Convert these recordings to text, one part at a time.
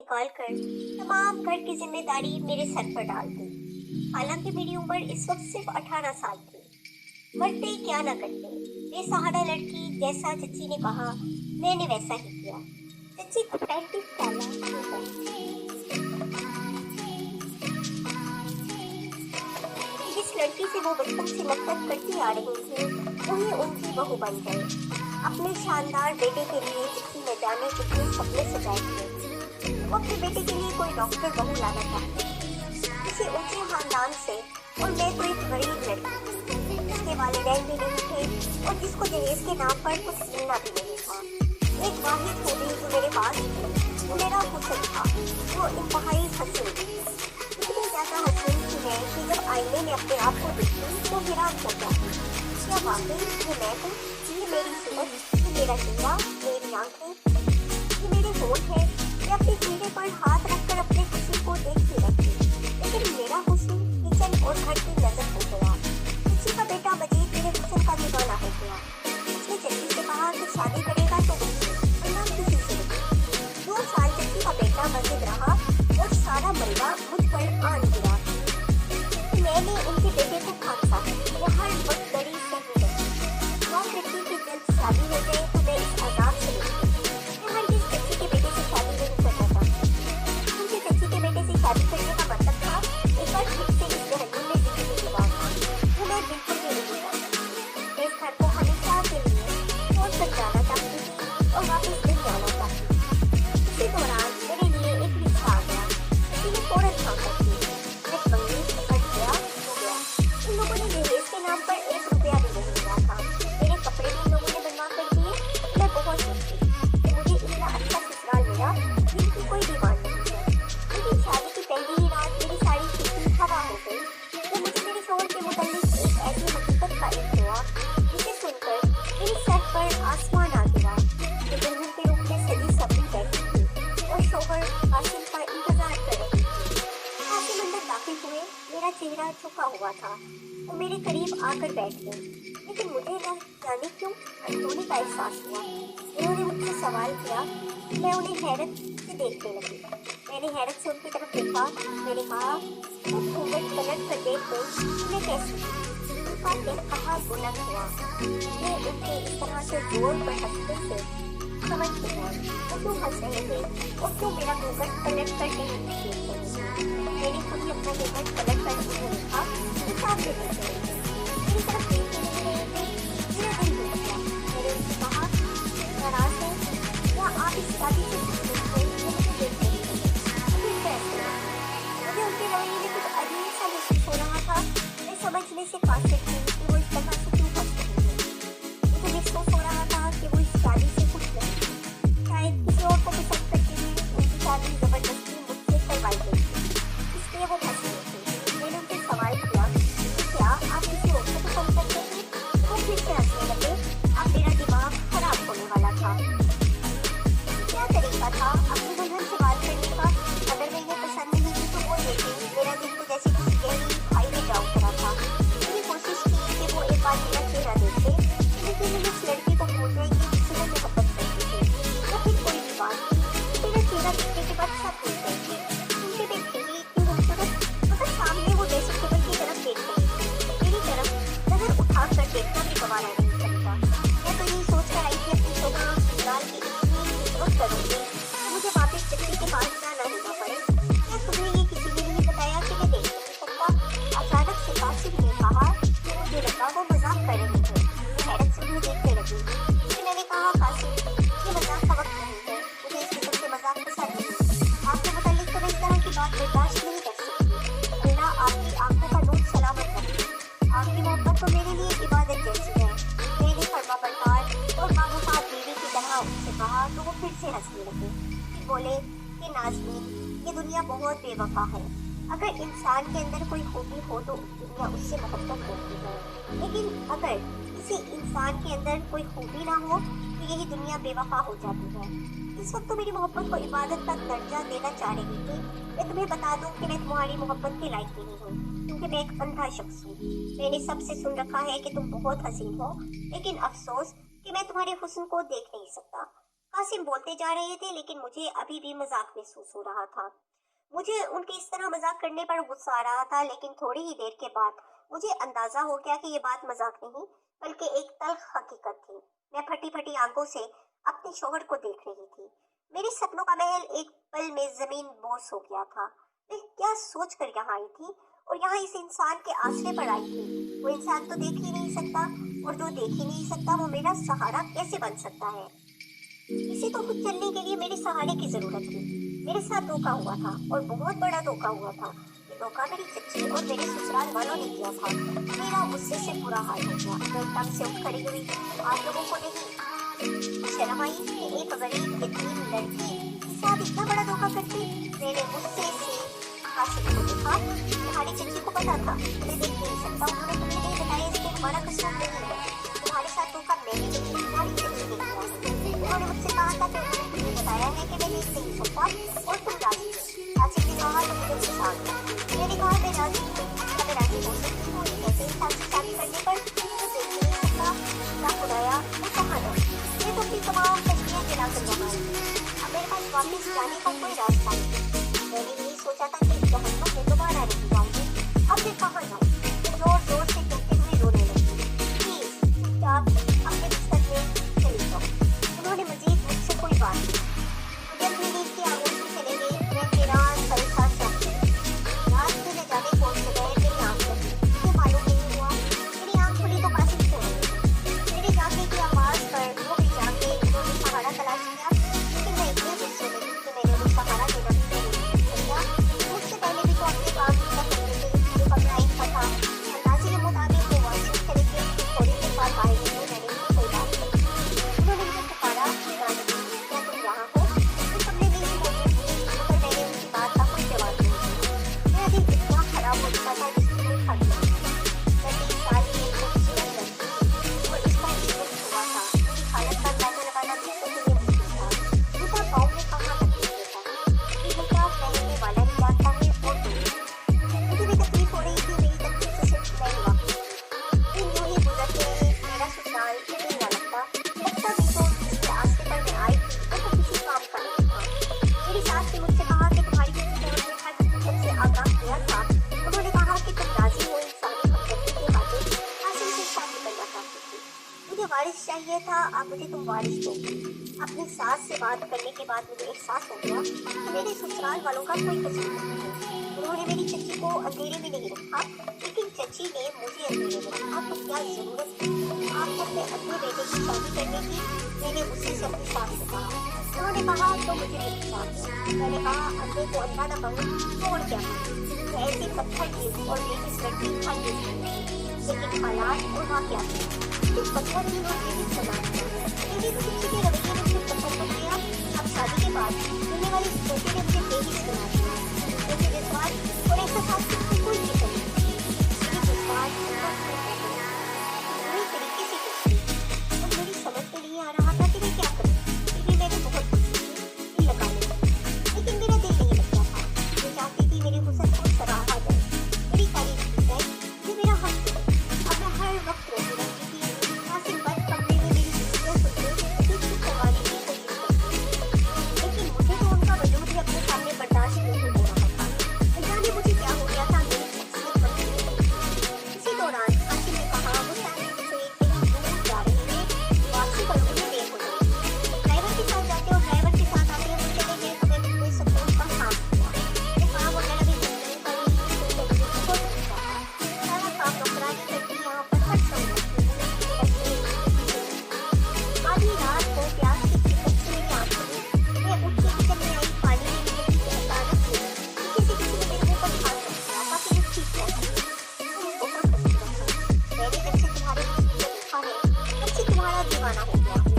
निकाल कर तमाम घर की जिम्मेदारी मेरे सर पर डाल दी। हालांकि मेरी उम्र इस वक्त सिर्फ 18 साल थी। करते क्या ना करते, बेसहारा लड़की जैसा चच्ची ने कहा, मैंने वैसा ही किया। चच्ची को 35 साल जिस लड़की से वो बचपन से नफरत करती आ रही थी, वही उनकी बहू बन गई। अपने शानदार बेटे के लिए चच्ची न जाने कितने सपने सजाए थे। वो अपने बेटे के लिए कोई डॉक्टर बहू लाना चाहती, किसी ऊंचे खानदान से, और मैं तो एक गरीब लड़की जिसके वालिदैन भी नहीं थे और जिसको दहेज के नाम पर कुछ मिलना भी नहीं था। एक वाहिद खूबी जो मेरे पास थी वो मेरा हुस्न था। वो इंतहाई हसीन थी, इतनी ज्यादा हसीन थी मैं कि जब आईने में अपने आप को देखती तो हैरान हो जाती। क्या वाकई ये मैं हूँ? ये मेरी सूरत, ये मेरा चेहरा, मेरी आंखें, ये मेरे होंठ है। मैं अपने चेहरे पर हाथ रखकर अपने हुस्न को देखती रहती, लेकिन मेरा हुस्न किचन और घर की नजर हो गया। किसी का बेटा मजीद मेरे हुस्न का दीवाना हो गया। उसने चच्ची से कहा कि शादी करेगा तो मुझसे, वरना किसी से नहीं। 2 साल चच्ची का बेटा मजीद रहा और सारा मलबा मुझ पर आन गिरा। मैंने उनके बेटे को खामसा मैं हर वक्त बड़ी सहमी रही। वो लड़की की जल्द शादी हो जाए तो मैं इस आजाद से निकली। मैं हर किस चच्ची के बेटे से शादी नहीं करना चाहती। उनके चच्ची के बेटे से शादी करने का मतलब था एक बार फिर से इस जहन्नुम में जिंदगी गुजारना, जो मैं बिल्कुल भी नहीं चाहती। मैं इस घर को हमेशा के लिए छोड़ कर जाना चाहती थी और वापस नहीं आना चाहती। इसी दौरान मेरे लिए एक रिक्शा आ गया। किसी ने फौरन हाँ कर दी। मैं बंगली फट गया, हो गया। इन लोगों ने दहेज के नाम पर 1 रुपया भी नहीं दिया था। मेरे कपड़े भी इन लोगों ने बनवा कर दिए। मैं बहुत खुश थी कि मुझे इतना अच्छा ससुराल मिला जिनकी कोई डिमांड नहीं है। लेकिन शादी की पहली ही रात मेरी सारी खुशी हवा हो गई तो मुझे मेरे शौहर के मुतालिक एक ऐसी हकीकत का इल्म हुआ जिसे सुनकर मेरे सर पर आसमान आ गिरा। मैं दुल्हन के रूप में सजी सपनी बैठी थी और शौहर कासिम का इंतजार कर रही थी। कासिम अंदर दाखिल हुए। मेरा चेहरा झुका हुआ था। वो मेरे करीब आकर बैठ गए, लेकिन मुझे न जाने क्यों अनहोनी का एहसास हुआ। उन्होंने मुझसे सवाल किया। मैं उन्हें हैरत से देखने लगी। मैंने हैरत से उनकी तरफ देखा। मैंने कहा, तुम घूंघट पलट कर देख गई, मैं कैसी हूँ? उनका कहा बुलंद हुआ। मैं उनके इस तरह से जोर पर हंसने से समझ गया वो क्यों हंस रहे थे और क्यों मेरा घूंघट पलट कर नहीं देख रहे थे। मैंने खुद ही अपना घूंघट पलट कर उन्हें देखा तो सामने देख रहे थे, मेरी तरफ देख ही नहीं रहे थे। मेरा दिल रुक गया। मैंने उनसे कहा, नाराज हैं या आप इस शादी से खुश नहीं थे जो मुझे देख रही थे? फिर कैसे? मुझे उनके रवैये में कुछ अजीब सा महसूस हो रहा था। मैं समझने से कासिर थी कि वो इस तरह से क्यों हंस रही है। मुझे महसूस हो रहा था कि वो इस शादी से खुश नहीं, शायद किसी और को पसंद करती हुई उनकी शादी जबरदस्ती मुझसे करवाई गई थी, इसलिए वो हंस रहे थे। मैंने उनसे सवाल किया, क्या आप किसी और को पसंद करते थे? वो फिर से हंसने लगे। अब मेरा दिमाग खराब होने वाला था। क्या तरीका था अपनी दुल्हन से बात करने का? अगर मैं इन्हें पसंद नहीं थी तो वो लेते। मेरा दिल तो जैसे किसी गहरी खाई में जा उतरा था। मैंने कोशिश की कि वो एक बार मेरा चेहरा देखे, लेकिन मैं इस लड़की को भूल गई कि जिससे मैं मोहब्बत करती थी। तो फिर कोई भी बात नहीं, मेरा चेहरा दिखने के बाद सब भूल गई थी। उनके देखते ही इतनी खूबसूरत, मगर सामने वो ड्रेसिंग टेबल की तरफ देख रही थी। मेरी तरफ नजर उठाकर देखना भी गवारा नहीं सकता। मैं तो यही सोच कर आई थी अपनी शोभा लाल की इतनी खिदमत करूंगी कि मुझे वापस चच्ची के पास जाना ही ना पड़े। क्या तुम्हें ये किसी ने नहीं बताया कि मैं देख नहीं सकता? अचानक से कासिम ने कहा कि मुझे लगा वो मजाक कर रहे थे। मैं हैरत से उन्हें देखने लगी। फिर मैंने कहा, कासिम, ये मजाक का वक्त नहीं है। मुझे इस किस्म के मजाक पसंद नहीं। आपके मुतालिक तो मैं इस तरह की बात बर्दाश्त नहीं कर सकती। अल्लाह आपकी आंखों का नूर सलामत रखे। आपकी मोहब्बत तो मेरे लिए इबादत जैसी है। मैंने फर्माबरदार और बावफात बीवी की तरह उनसे कहा तो वो फिर से हंसने लगे। फिर बोले कि नाज़नीन, ये दुनिया बहुत बेवफा है। अगर इंसान के अंदर कोई खूबी हो तो दुनिया उससे मोहब्बत करती है, लेकिन अगर किसी इंसान के अंदर कोई खूबी ना हो तो यही दुनिया बेवफा हो जाती है। इस वक्त तो मेरी मोहब्बत को इबादत का दर्जा देना चाह रही थी। मैं तुम्हें बता दूं कि मैं तुम्हारी मोहब्बत के लायक नहीं हूँ, क्योंकि मैं एक अंधा शख्स हूँ। मैंने सबसे सुन रखा है कि तुम बहुत हसीन हो, लेकिन अफसोस कि मैं तुम्हारे हुस्न को देख नहीं सकता। कासिम बोलते जा रहे थे, लेकिन मुझे अभी भी मजाक महसूस हो रहा था। मुझे उनके इस तरह मजाक करने पर गुस्सा आ रहा था, लेकिन थोड़ी ही देर के बाद मुझे अंदाजा हो गया कि ये बात मजाक नहीं बल्कि एक तल्ख हकीकत थी। मैं फटी फटी आंखों से अपने शौहर को देख रही थी। मेरे सपनों का महल एक पल में जमीन बोस हो गया था। मैं क्या सोच कर यहाँ आई थी, और यहाँ इस इंसान के आश्रय पर आई थी। वो इंसान तो देख ही नहीं सकता, और जो देख ही नहीं सकता वो मेरा सहारा कैसे बन सकता है। इसे तो खुद चलने के लिए मेरे सहारे की जरूरत थी। मेरे साथ धोखा हुआ था, और बहुत बड़ा धोखा हुआ था। ये धोखा मेरी चच्ची और मेरे ससुराल वालों ने किया था। मेरा गुस्से से बुरा हाल हो गया। मैं तब से उठ खड़ी हुई। आप लोगों को नहीं शर्म आई कि एक गरीब यतीम लड़की के साथ इतना बड़ा धोखा करती? मैंने गुस्से से कासिम को देखा। तुम्हारी चच्ची को पता था, मैं देख नहीं सकता। उन्होंने तुम्हें नहीं बताया, इसलिए हमारा कसूर नहीं है। तुम्हारे साथ धोखा मैंने नहीं, तुम्हारी चच्ची ने किया है। उन्होंने मुझसे कहा था कि उन्होंने तुम्हें बताया है कि मैं देख नहीं सकता, और तुम राजी थे। कासिम ने कहा तो मुझे गुस्सा आ गया। मैंने कहा मैं राजी हूँ, मैं राजी हो सकती हूँ एक ऐसे इंसान से शादी करने पर जो देख नहीं सकता। ना खुदाया, मैं कहाँ जाऊँ? मैं तो अपनी तमाम तस्वीरें गिरा कर यहाँ आई। अब मेरे पास वापस जाने का कोई रास्ता नहीं। मैंने यही सोचा था कि जहन्नुम में दोबारा नहीं जाऊंगी। अब मैं कहाँ जाऊँ? जोर जोर से कहते हुए रोने लगी। प्लीज चुपचाप अपने बिस्तर में चली जाओ। उन्होंने मजीद मुझसे कोई बात नहीं। जब मैं नींद की आगोश में चले गए, मैं हैरान परेशान चौंकी। रात में न जाने कौन से गए मेरी आँख लगी। मुझे मालूम नहीं हुआ मेरी आँख खुली तो कासिम सो रहे। मेरे जागने की आवाज़ पर वो भी जाग गए। उन्होंने सहारा तलाश किया, लेकिन मैं इतनी गुस्से में थी कि मैंने उन्हें सहारा देना भी नहीं किया। उससे पहले भी तो अपने काम किया करते थे, जो कमरा इनका था। अंदाजे के मुताबिक वो वापस करेंगे। थोड़ी देर बाद बाहर निकले। मैंने उनसे कोई बात नहीं की। उन्होंने मुझे पुकारा, नानी क्या तुम यहाँ हो? मैं कमरे में ही मौजूद थी, मगर मैंने उनकी बात का कोई जवाब नहीं दिया। मेरा दिल इतना खराब हो चुका था जिसकी कोई हद नहीं। मैं 30 साल की एक खूबसूरत लड़की थी, और इसका इंसिडेंट हुआ था। मेरी हालत का अंदाजा लगाना दूसरों के लिए मुश्किल था। जूता पाँव में कहाँ तकलीफ देता है, ये जूता पहनने वाला ही जानता है। और मुझे भी तकलीफ हो रही थी। मेरी तकलीफ से सिर्फ मैं ही वाकिफ थी। दिन यूं ही गुजरते रहे। मेरा ससुराल मुझे न लगता भी तो जिसके आस्ते पर मैं आई थी वो तो किसी काम का नहीं था। मेरी सास ने मुझसे कहा कि तुम्हारी चच्ची ने मुझे हर हकीकत से आगाह किया था। उन्होंने कहा कि तुम राजी हो इंसानी हमदर्दी के खातिर कासिम से शादी करना चाहती थी। मुझे वारिस चाहिए था, अब मुझे तुम वारिस दोगी। अपनी सास से बात करने के बाद मुझे एहसास हो गया कि मेरे ससुराल वालों का कोई कसूर नहीं है। उन्होंने मेरी चच्ची को अंधेरे में नहीं रखा, लेकिन चच्ची ने मुझे अंधेरे में रखा। तो क्या जरूरत थी आपको अपने अपने बेटे की शादी करने की? मैंने उसी से अपनी सास से कहा। उन्होंने कहा तो मुझे भी गुस्सा आ गया। मैंने कहा अंधे को अंधा न कहूँ तो और क्या कहूँ? मैं ऐसी पत्थर की और बेटिस लड़की था लेकिन हालात और वाक़यात सिर्फ पत्थर ही और बेटिस बना दिया। मेरी चच्ची के रवैये ने मुझे पत्थर कर दिया। अब शादी के बाद मिलने वाली इस बेटे ने मुझे बेटिस बना दिया। मुझे विश्वास और एहसास की कोई फिक्र नहीं। मेरी विश्वास पूरी तरीके से टूट गई, और मेरी समझ में नहीं आ रहा था कि मैं क्या करूं। फिर भी मैंने बहुत कोशिश की दिल लगाने की, लेकिन मेरा दिल नहीं लगता था। मैं चाहती थी मेरे हुस्न को सराहा जाए, मेरी तारीफ की जाए, ये मेरा हक है। अब मैं हर वक्त रोती रहती थी। कासिम बंद कमरे में मेरी चुटकियां सुनते मुझे चुप करवाने की कोशिश करती थी, लेकिन मुझे तो उनका वजूद ही अपने सामने बर्दाश्त नहीं हो रहा था। न जाने मुझे क्या हो गया था, मेरी शख्सियत बदल गई। इसी दौरान कासिम ने कहा वो शायद से कहीं दूर जा रहे हैं, वापसी पर मुझे देर हो जाएगी। ड्राइवर के साथ जाते और ड्राइवर के साथ आते हैं, मुझे लगे हमें अपने सुकून का काम किया। मैंने कहा वो मेरा भी जिंदगी पर ही मुझे बहुत अच्छा था। सारा काम नौकरानी करती यहाँ पर हर समय आधी रात को प्यास की शिकत से मेरी आंखों में मैं उठ के किचन में आई। पानी में लगी कि अचानक से पीछे से किसी ने मेरे मुंह पर हाथ रख दिया। काफी मैं ठीक है, बहुत खूबसूरत है। मैंने जब से तुम्हारे पीछे देखा है तब से तुम्हारा दीवाना हो गया हूँ।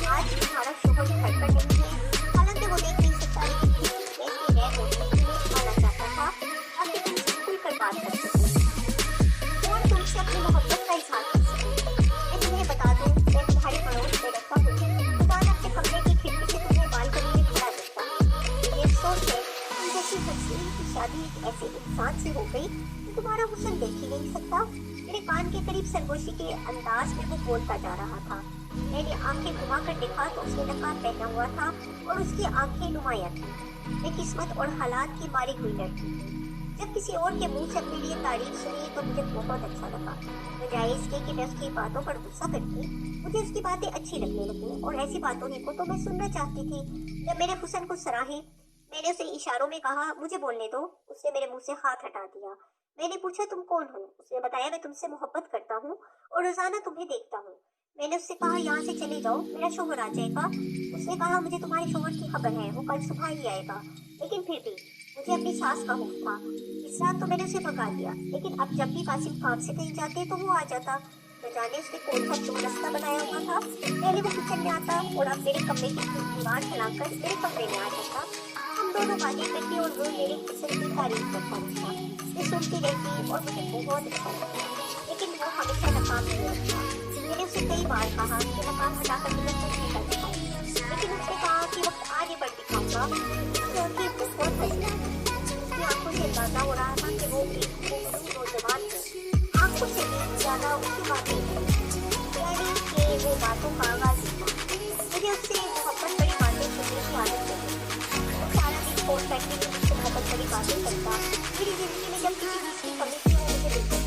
आज तुम्हारा शोहर घर पर नहीं है, हालांकि वो देख नहीं सकता, लेकिन फिर ऐसी रह होती मैं आना चाहता था ताकि तुमसे खुलकर बात कर सकूं और तुमसे अपनी मोहब्बत का इजहार कर सकूं। मैं तुम्हें बता दूं, मैं तुम्हारे पड़ोस में रहता हूँ। रोजाना अपने कमरे की खिड़की से तुम्हें बालकनी में खड़ा देखता हूँ। मुझे अफसोस है तुम जैसी हसीन की शादी एक ऐसे इंसान से हो गई जो तुम्हारा हुस्न देख ही नहीं सकता। मेरे कान के करीब सरगोशी के अंदाज में वो बोलता जा रहा था। मैंने आंखें घुमाकर देखा तो उसने नकाब पहना हुआ था और उसकी आंखें नुमाया थी। मैं किस्मत और हालात की मारी हुई लड़की थी। जब किसी और के मुंह से अपने लिए तारीफ सुनी तो मुझे बहुत अच्छा लगा। बजाय इसके कि मैं उसकी बातों पर गुस्सा करती, मुझे उसकी बातें अच्छी लगने लगी और ऐसी बातों ही को तो मैं सुनना चाहती थी। जब मैंने हुसन को सराहे, मैंने उसे इशारों में कहा मुझे बोलने दो। उसने मेरे मुंह से हाथ हटा दिया। मैंने पूछा तुम कौन हो? उसने बताया मैं तुमसे मोहब्बत करता हूँ और रोजाना तुम्हें देखता हूँ। मैंने उससे कहा यहाँ से चले जाओ, मेरा शोहर आ जाएगा। उसने कहा मुझे तुम्हारे शोहर की खबर है, वो कल सुबह ही आएगा। लेकिन फिर भी मुझे अपनी सास का खौफ था। इस रात तो मैंने उसे भगा दिया, लेकिन अब जब भी कासिम काम से कहीं जाते तो वो आ जाता। न जाने उसने कौन सा चौरस्ता बनाया हुआ था। पहले वो किचन में आता और अब मेरे कमरे की दीवार हिलाकर मेरे कमरे में आ जाता। हम दोनों बातें करते और वो मेरे किचन की तारीफ करता रहता। मैं सुनती रहती और मुझे बहुत अच्छा लगता, लेकिन वो हमेशा नाकाम नहीं होता। मैंने उसे कई बार कहा कि नकाब हटाकर मुझे कुछ नहीं कर दिखाओ, लेकिन उसने कहा कि वक्त आगे बढ़ दिखाऊंगा। क्योंकि बहुत हंसना उसकी आंखों से अंदाजा हो रहा था कि वो एक खूबसूरत नौजवान थे। आंखों से भी ज्यादा उसकी बातें यानी कि वो बातों का आगाज था। मुझे उससे मोहब्बत बड़ी बातें सुनने की आदत लगी। वो सारा दिन फोन करके मुझसे मोहब्बत बड़ी बातें करता। मेरी जिंदगी में जब किसी चीज की कमी थी वो मुझे देती,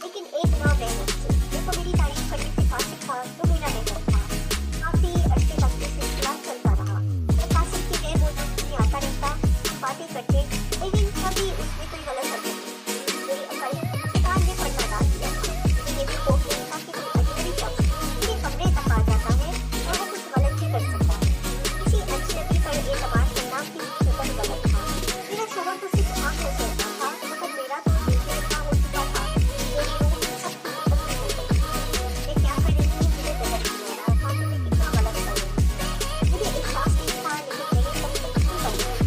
लेकिन एक ना मैं मुझसे देखो मेरी तारीफ करने से कासिम था जो मेरा नेबर था। काफी अरसे तक ये सिलसिला चलता रहा। मैं कासिम की गैर मौजूदगी में आता रहता, बातें करते, लेकिन कभी उसने कोई गलत हरकत की। मेरी अकल किताब ने पढ़ना डाल दिया था। मुझे ये भी खौफ नहीं था कि कोई अजनबी शख्स मेरे कमरे तक आ जाता है और वो कुछ गलत भी कर सकता है। किसी अजनबी पर एतबार करना किसी कदर गलत था। मेरा शोहर तो सिर्फ आंखों से रहता था, मगर मेरा तो दिल से इतना हो चुका था। मेरी रूह सब कुछ खत्म हो गई। मैं क्या कर रही हूँ मुझे समझ नहीं आ रहा था कि मैं कितना गलत कर रही हूँ। मुझे एहसास नहीं था, लेकिन मैंने सब कुछ क्यों कर लिया।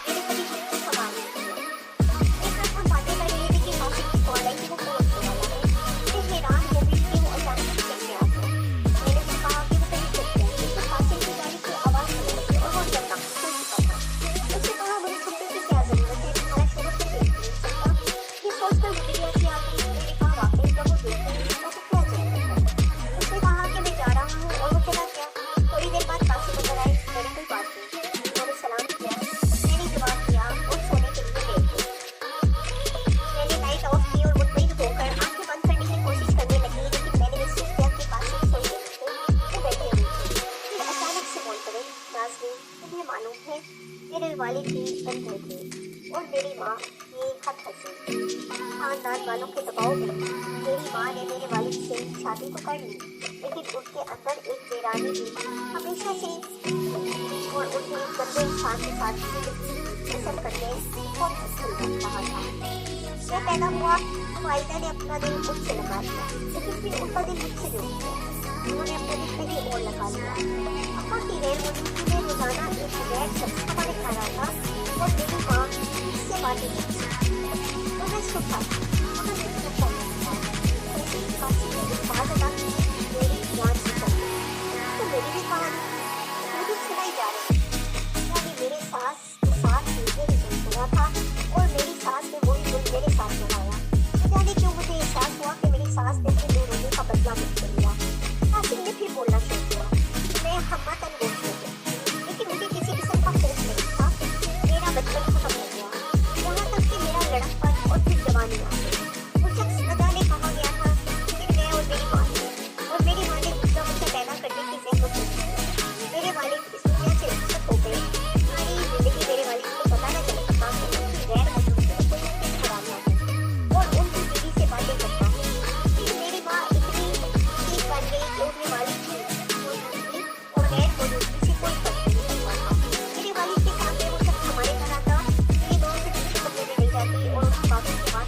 मैंने कभी खुद को संभाल नहीं किया। एक रात हम बातें कर रहे थे कि कासिम की कॉल आई कि वो पहुंचने वाला है। मैं हैरान हो गई कि वो अचानक से कैसे आ गया। मैंने उससे कहा कि वो कहीं चल गया, लेकिन कासिम की गाड़ी से आवाज सुनाई दी और वो जब तक सो चुका था। उसने कहा मुझे छुट्टी की क्या जरूरत है, तुम्हारा शोहर तो देख नहीं सकता। ये सोचकर मुझे भी हंसी आ गई। मैंने कहा वाकई जब वो देख नहीं सकता तो क्या जरूरत है। उसने कहा कि मैं जा रहा हूँ और वो चला गया। थोड़ी देर बाद कासिम अंदर आए। मैंने कोई बात नहीं, उन्होंने सलाम किया, मैंने जवाब दिया और सोने के लिए लेट गई। मैंने लाइट ऑफ की और मुतमईन होकर आंखें बंद करने की कोशिश करने लगी, लेकिन मैंने महसूस किया कि कासिम सोए नहीं थे, वो बैठे हुए थे। फिर अचानक से बोल पड़े, नाज़नीन तुम्हें मालूम है मेरे वालिद भी अंधे थे और मेरी माँ ये खत हंसी। खानदान वालों के दबाव में मेरी माँ ने मेरे वालिद से शादी तो कर ली, लेकिन उसके अंदर एक बेरानी भी हमेशा से और उन्हें एक गंदे इंसान के साथ पसंद करने बहुत मुश्किल रहा था। मैं पैदा हुआ तो वालिदा ने अपना दिल मुझसे लगा दिया, लेकिन फिर उनका दिल मुझसे जुड़ गया। उन्होंने अपना दिल कहीं और लगा लिया। अम्मा की गैर मौजूदगी में रोजाना एक गैर शख्स हमारे घर आता और मेरी माँ इससे बातें करती। तो मैं सुनता था, मगर कुछ सुनता नहीं था। ऐसे ही कासिम ने एक बात अदा की, मेरी जान से चल गई। तो मेरी भी कहानी मुझे सुनाई जा रही थी। यानी मेरे सास के साथ मुझे भी जुल्म हुआ था और मेरी सास ने वही जुल्म मेरे साथ निभाया। न जाने क्यों मुझे एहसास हुआ कि मेरी सास ने अपने दो रोने का बदला मुझसे लिया। कासिम ने फिर बोलना शुरू किया। मैं हमतन बोल रही, लेकिन मुझे किसी किस्म का खौफ नहीं था। मेरा बचपन खत्म हो गया, यहाँ तक कि मेरा लड़कपन और फिर जवानी आ गई। वो शख्स न जाने कहाँ गया था। फिर मैं और मेरी माँ थी, और मेरी माँ ने दूसरा बच्चा पैदा करने की जहमत उठाई। मेरे वालिद इस दुनिया से रुखसत हो गए। सारी जिंदगी मेरे वालिद को पता न चल सका कि उनकी गैर मौजूदगी में कोई किस खराबा है और उनकी बीवी से बातें करता है। फिर मेरी माँ इतनी ठीक बन गई कि उन्हें वालिद की मौजूदगी और गैर मौजूदगी से कोई फर्क नहीं पड़ता था। मेरे वालिद के सामने वो शख्स हमारे घर आता, मेरी माँ उसे दूसरे कमरे में ले जाती और उनकी बातों के बाद